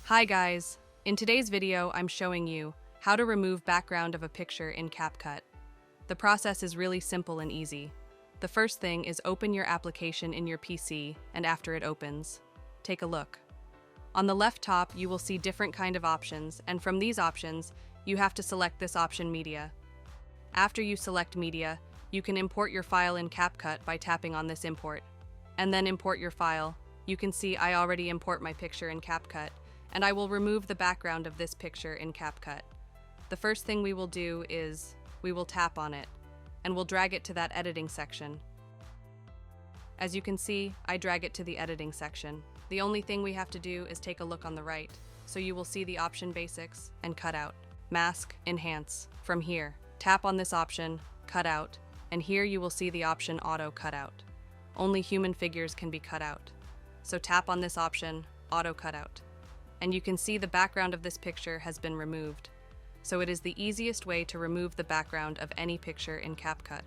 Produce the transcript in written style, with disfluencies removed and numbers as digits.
Hi guys! In today's video, I'm showing you how to remove background of a picture in CapCut. The process is really simple and easy. The first thing is open your application in your PC, and after it opens, take a look. On the left top, you will see different kind of options, and from these options, you have to select this option Media. After you select Media, you can import your file in CapCut by tapping on this import. And then import your file. You can see I already import my picture in CapCut, and I will remove the background of this picture in CapCut. The first thing we will do is we will tap on it, and we'll drag it to that editing section. As you can see, I drag it to the editing section. The only thing we have to do is take a look on the right, so you will see the option Basics and Cutout, Mask, Enhance. From here, tap on this option, Cutout, and here you will see the option Auto Cutout. Only human figures can be cut out. So tap on this option, Auto Cutout, and you can see the background of this picture has been removed. So it is the easiest way to remove the background of any picture in CapCut.